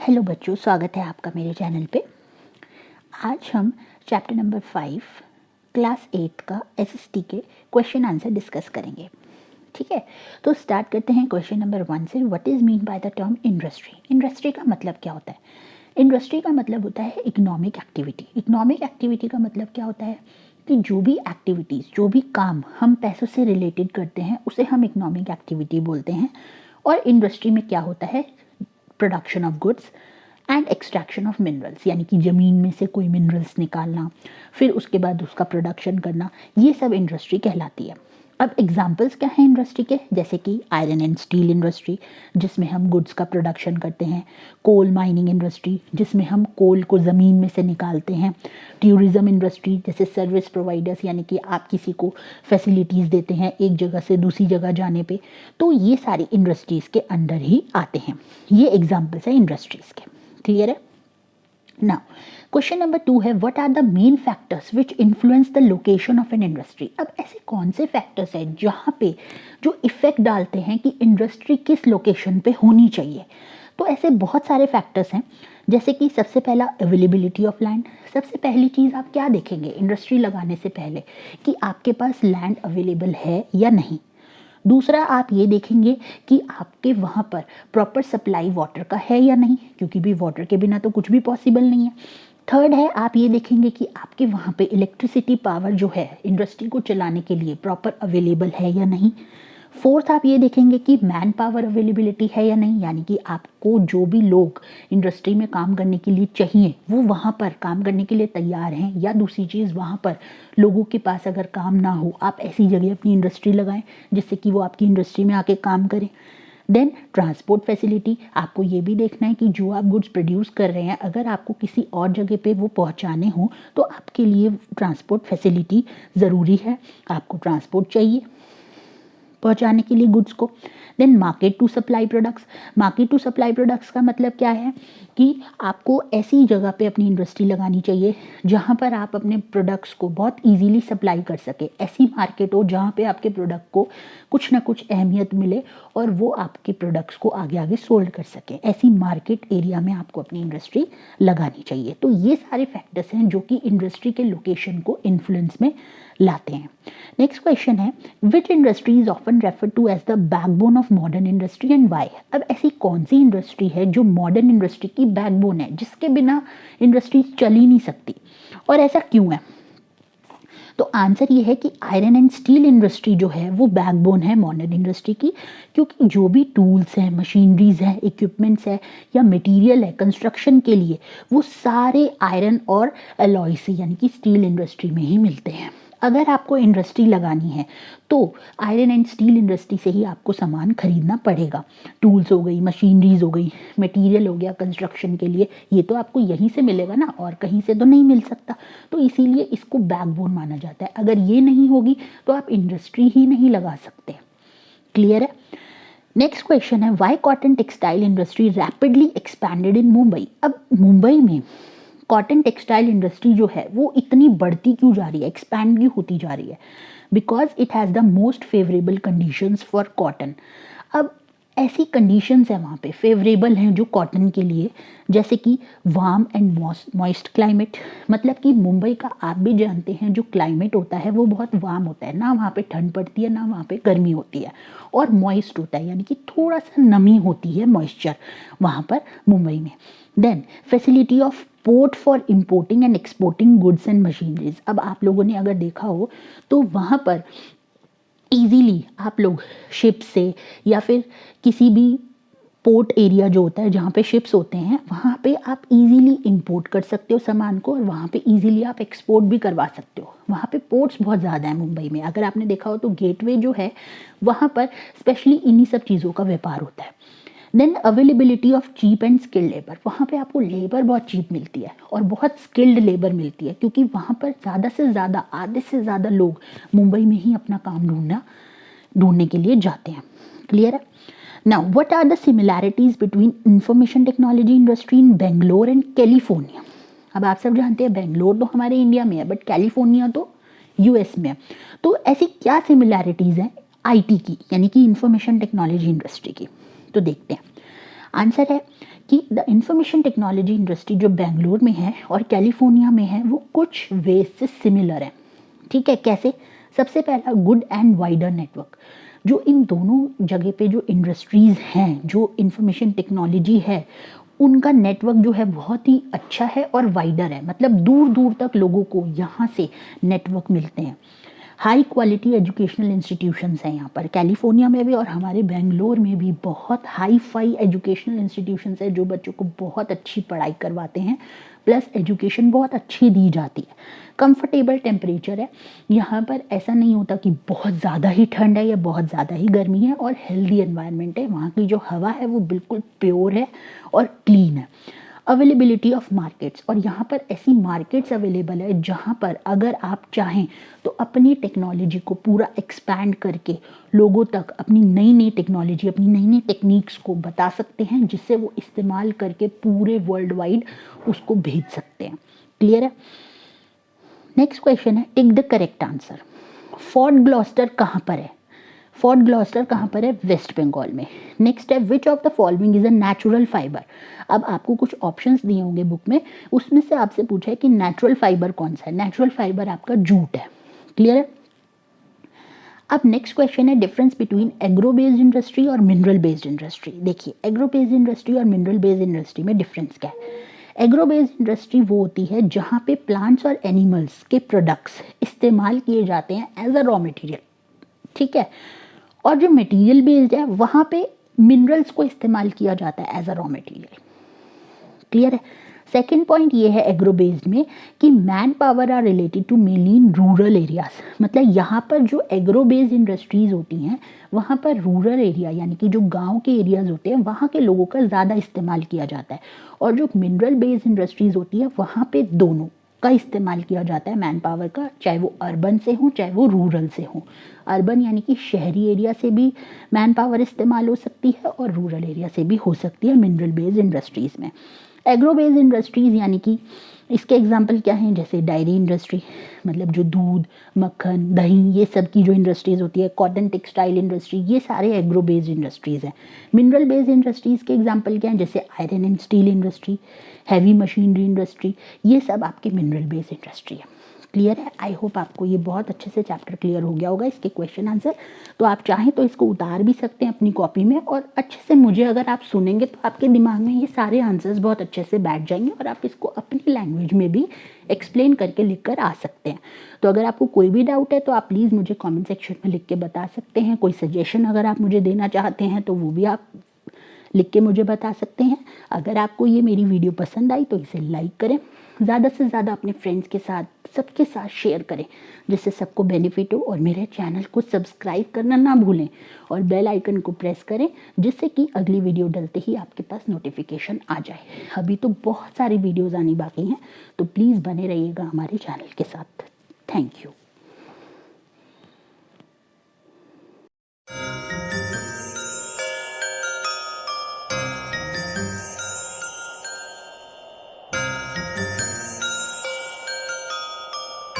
Hello बच्चों, स्वागत है आपका मेरे चैनल पे। आज हम चैप्टर नंबर 5 क्लास 8 का एसएसटी के क्वेश्चन आंसर डिस्कस करेंगे। ठीक है, तो स्टार्ट करते हैं क्वेश्चन नंबर 1 से। What is mean by the term industry? Industry का मतलब क्या होता है? इंडस्ट्री का मतलब होता है इकोनॉमिक एक्टिविटी। इकोनॉमिक एक्टिविटी का मतलब क्या होता है कि जो भी एक्टिविटीज़, जो भी काम हम पैसों से रिलेटेड करते हैं उसे हम इकोनॉमिक एक्टिविटी बोलते हैं। और इंडस्ट्री में क्या होता है? Production of goods and extraction of minerals, यानी कि ज़मीन में से कोई मिनरल्स निकालना, फिर उसके बाद उसका प्रोडक्शन करना, ये सब इंडस्ट्री कहलाती है। अब एग्जांपल्स क्या हैं इंडस्ट्री के? जैसे कि आयरन एंड स्टील इंडस्ट्री, जिसमें हम गुड्स का प्रोडक्शन करते हैं। कोल माइनिंग इंडस्ट्री, जिसमें हम कोल को ज़मीन में से निकालते हैं। टूरिज़्म इंडस्ट्री, जैसे सर्विस प्रोवाइडर्स, यानी कि आप किसी को फैसिलिटीज़ देते हैं एक जगह से दूसरी जगह जाने पे, तो ये सारी इंडस्ट्रीज़ के अंडर ही आते हैं। ये एग्जाम्पल्स हैं इंडस्ट्रीज़ के। क्लियर है? नाउ क्वेश्चन नंबर 2 है, what are the main factors which influence the location of an industry? अब ऐसे कौन से फैक्टर्स हैं जहाँ पे जो इफेक्ट डालते हैं कि इंडस्ट्री किस लोकेशन पे होनी चाहिए? तो ऐसे बहुत सारे फैक्टर्स हैं, जैसे कि सबसे पहला अवेलेबिलिटी ऑफ लैंड। सबसे पहली चीज़ आप क्या देखेंगे इंडस्ट्री लगाने से पहले, कि आपके पास लैंड अवेलेबल है या नहीं। दूसरा, आप ये देखेंगे कि आपके वहाँ पर प्रॉपर सप्लाई वाटर का है या नहीं, क्योंकि भी वाटर के बिना तो कुछ भी पॉसिबल नहीं है। थर्ड है, आप ये देखेंगे कि आपके वहाँ पे इलेक्ट्रिसिटी पावर जो है इंडस्ट्री को चलाने के लिए प्रॉपर अवेलेबल है या नहीं। फोर्थ, आप ये देखेंगे कि मैन पावर अवेलेबिलिटी है या नहीं, यानी कि आपको जो भी लोग इंडस्ट्री में काम करने के लिए चाहिए वो वहाँ पर काम करने के लिए तैयार हैं। या दूसरी चीज़, वहाँ पर लोगों के पास अगर काम ना हो, आप ऐसी जगह अपनी इंडस्ट्री लगाएं जिससे कि वो आपकी इंडस्ट्री में आके काम करें। देन ट्रांसपोर्ट फैसिलिटी, आपको ये भी देखना है कि जो आप गुड्स प्रोड्यूस कर रहे हैं अगर आपको किसी और जगह पे वो पहुंचाने हो तो आपके लिए ट्रांसपोर्ट फैसिलिटी ज़रूरी है, आपको ट्रांसपोर्ट चाहिए पहुंचाने के लिए गुड्स को। Then market to supply products. Market to supply products का मतलब क्या है कि आपको ऐसी जगह पे अपनी इंडस्ट्री लगानी चाहिए जहां पर आप अपने प्रोडक्ट्स को बहुत इजीली सप्लाई कर सके। ऐसी मार्केट हो जहां पे आपके प्रोडक्ट को कुछ ना कुछ अहमियत मिले और वो आपके प्रोडक्ट्स को आगे आगे सोल्ड कर सके। ऐसी मार्केट एरिया में आपको अपनी इंडस्ट्री लगानी चाहिए। तो ये सारे फैक्टर्स हैं जो कि इंडस्ट्री के लोकेशन को इन्फ्लुएंस में लाते हैं। नेक्स्ट क्वेश्चन है, which industry is often refer to as the backbone of modern industry and why? अब ऐसी कौन सी इंडस्ट्री है जो मॉडर्न इंडस्ट्री की बैकबोन है, जिसके बिना इंडस्ट्री चल ही नहीं सकती, और ऐसा क्यों है? तो आंसर ये है कि आयरन एंड स्टील इंडस्ट्री जो है वो बैकबोन है मॉडर्न इंडस्ट्री की, क्योंकि जो भी टूल्स हैं, मशीनरीज हैं, इक्विपमेंट्स है या मटेरियल है कंस्ट्रक्शन के लिए, वो सारे आयरन और अलॉय से यानी कि स्टील इंडस्ट्री में ही मिलते हैं। अगर आपको इंडस्ट्री लगानी है तो आयरन एंड स्टील इंडस्ट्री से ही आपको सामान खरीदना पड़ेगा। टूल्स हो गई, मशीनरीज हो गई, मटेरियल हो गया कंस्ट्रक्शन के लिए, ये तो आपको यहीं से मिलेगा ना, और कहीं से तो नहीं मिल सकता। तो इसीलिए इसको बैकबोन माना जाता है। अगर ये नहीं होगी तो आप इंडस्ट्री ही नहीं लगा सकते। क्लियर है? नेक्स्ट क्वेश्चन है, why cotton textile industry rapidly expanded in Mumbai? अब मुंबई में कॉटन टेक्सटाइल इंडस्ट्री जो है वो इतनी बढ़ती क्यों जा रही है, एक्सपैंड क्यों होती जा रही है? Because it has the most favourable conditions for cotton. अब ऐसी कंडीशंस है वहाँ पे फेवरेबल हैं जो कॉटन के लिए, जैसे कि वार्म एंड मॉइस्ट क्लाइमेट। मतलब कि मुंबई का आप भी जानते हैं जो क्लाइमेट होता है वो बहुत वार्म होता है, ना वहाँ पे ठंड पड़ती है ना वहाँ पे गर्मी होती है, और मॉइस्ट होता है, यानी कि थोड़ा सा नमी होती है, मॉइस्चर वहाँ पर मुंबई में। Then facility of port for importing and exporting goods and machineries. अब आप लोगों ने अगर देखा हो तो वहाँ पर ईजीली आप लोग शिप से या फिर किसी भी पोर्ट एरिया जो होता है जहाँ पे शिप्स होते हैं वहाँ पे आप इजीली इंपोर्ट कर सकते हो सामान को, और वहाँ पे इजीली आप एक्सपोर्ट भी करवा सकते हो। वहाँ पे पोर्ट्स बहुत ज़्यादा है मुंबई में। अगर आपने देखा हो तो गेटवे जो है वहाँ पर स्पेशली इन्हीं सब चीज़ों का व्यापार होता है। Then availability of cheap and skilled labour. वहाँ पे आपको लेबर बहुत चीप मिलती है और बहुत स्किल्ड लेबर मिलती है, क्योंकि वहाँ पर ज़्यादा से ज़्यादा, आधे से ज़्यादा लोग मुंबई में ही अपना काम ढूंढने के लिए जाते हैं। क्लियर है? Now what are the similarities between information technology industry in Bangalore and California? अब आप सब जानते हैं बेंगलोर तो हमारे इंडिया में है, बट कैलिफोर्निया तो यूएस में है। तो ऐसी क्या सिमिलैरिटीज़ हैं आईटी की, यानी कि इंफॉर्मेशन टेक्नोलॉजी इंडस्ट्री की? तो देखते हैं। आंसर है कि द इंफॉर्मेशन टेक्नोलॉजी इंडस्ट्री जो बेंगलोर में है और कैलिफोर्निया में है वो कुछ वेज से सिमिलर है। ठीक है, कैसे? सबसे पहला, गुड एंड वाइडर नेटवर्क। जो इन दोनों जगह पे जो इंडस्ट्रीज़ हैं, जो इंफॉर्मेशन टेक्नोलॉजी है, उनका नेटवर्क जो है बहुत ही अच्छा है और वाइडर है, मतलब दूर दूर तक लोगों को यहाँ से नेटवर्क मिलते हैं। हाई क्वालिटी एजुकेशनल इंस्टीट्यूशंस हैं यहाँ पर, कैलिफोर्निया में भी और हमारे बेंगलोर में भी बहुत हाई फाई एजुकेशनल इंस्टीट्यूशंस हैं जो बच्चों को बहुत अच्छी पढ़ाई करवाते हैं, प्लस एजुकेशन बहुत अच्छी दी जाती है। कंफर्टेबल टेम्परेचर है यहाँ पर, ऐसा नहीं होता कि बहुत ज़्यादा ही ठंड है या बहुत ज़्यादा ही गर्मी है, और हेल्दी एनवायरनमेंट है। वहाँ की जो हवा है वो बिल्कुल प्योर है और क्लीन है। अवेलेबिलिटी ऑफ मार्केट्स, और यहाँ पर ऐसी मार्केट्स अवेलेबल है जहाँ पर अगर आप चाहें तो अपनी टेक्नोलॉजी को पूरा एक्सपैंड करके लोगों तक अपनी नई नई टेक्नोलॉजी, अपनी नई नई टेक्निक्स को बता सकते हैं, जिससे वो इस्तेमाल करके पूरे वर्ल्ड वाइड उसको भेज सकते हैं। क्लियर है? नेक्स्ट क्वेश्चन है, tick the correct answer. Fort Gloster कहाँ पर है? फोर्ट ग्लॉस्टर कहाँ पर है? वेस्ट बंगाल में। नेक्स्ट है, which of the following is a natural fibre. अब आपको कुछ ऑप्शंस दिए होंगे बुक में, उसमें से आपसे पूछा है कि नेचुरल फाइबर कौन सा है। नेचुरल फाइबर आपका जूट है। क्लियर है? अब नेक्स्ट क्वेश्चन है, difference between agro based industry और मिनरल बेस्ड इंडस्ट्री। देखिए, एग्रो बेस्ड इंडस्ट्री और मिनरल बेस्ड इंडस्ट्री में डिफरेंस क्या है? एग्रो बेस्ड इंडस्ट्री वो होती है जहाँ पे प्लांट्स और एनिमल्स के प्रोडक्ट्स इस्तेमाल किए जाते हैं एज अ रॉ मटेरियल। ठीक है, और जो मटेरियल बेस्ड है वहाँ पे मिनरल्स को इस्तेमाल किया जाता है as a raw material. Clear है? सेकेंड पॉइंट ये है एग्रो बेस्ड में कि man power are related to mainly in rural areas. मतलब यहाँ पर जो एग्रो बेस्ड इंडस्ट्रीज होती हैं वहाँ पर रूरल एरिया यानी कि जो गांव के एरियाज होते हैं वहाँ के लोगों का ज़्यादा इस्तेमाल किया जाता है, और जो मिनरल बेस्ड इंडस्ट्रीज होती है वहाँ पे दोनों का इस्तेमाल किया जाता है मैन पावर का, चाहे वो अर्बन से हो चाहे वो रूरल से हो। अर्बन यानी कि शहरी एरिया से भी मैन पावर इस्तेमाल हो सकती है और रूरल एरिया से भी हो सकती है मिनरल बेस्ड इंडस्ट्रीज़ में। एग्रो बेस्ड इंडस्ट्रीज़ यानी कि इसके एग्जांपल क्या हैं? जैसे डायरी इंडस्ट्री, मतलब जो दूध, मक्खन, दही, ये सब की जो इंडस्ट्रीज़ होती है, कॉटन टेक्सटाइल इंडस्ट्री, ये सारे एग्रो बेस्ड इंडस्ट्रीज़ हैं। मिनरल बेस्ड इंडस्ट्रीज़ के एग्जांपल क्या हैं? जैसे iron and steel industry, heavy machinery industry, ये सब आपके मिनरल बेस्ड इंडस्ट्री है। क्लियर है? आई होप आपको ये बहुत अच्छे से चैप्टर क्लियर हो गया होगा, इसके क्वेश्चन आंसर। तो आप चाहें तो इसको उतार भी सकते हैं अपनी कॉपी में, और अच्छे से मुझे अगर आप सुनेंगे तो आपके दिमाग में ये सारे आंसर्स बहुत अच्छे से बैठ जाएंगे और आप इसको अपनी लैंग्वेज में भी एक्सप्लेन करके लिख कर आ सकते हैं। तो अगर आपको कोई भी डाउट है तो आप प्लीज़ मुझे कॉमेंट सेक्शन में लिख के बता सकते हैं। कोई सजेशन अगर आप मुझे देना चाहते हैं तो वो भी आप लिख के मुझे बता सकते हैं। अगर आपको ये मेरी वीडियो पसंद आई तो इसे लाइक करें, ज़्यादा से ज़्यादा अपने फ्रेंड्स के साथ, सबके साथ शेयर करें जिससे सबको बेनिफिट हो, और मेरे चैनल को सब्सक्राइब करना ना भूलें और बेल आइकन को प्रेस करें जिससे कि अगली वीडियो डलते ही आपके पास नोटिफिकेशन आ जाए। अभी तो बहुत सारी वीडियोज़ आनी बाकी हैं, तो प्लीज़ बने रहिएगा हमारे चैनल के साथ। Thank you.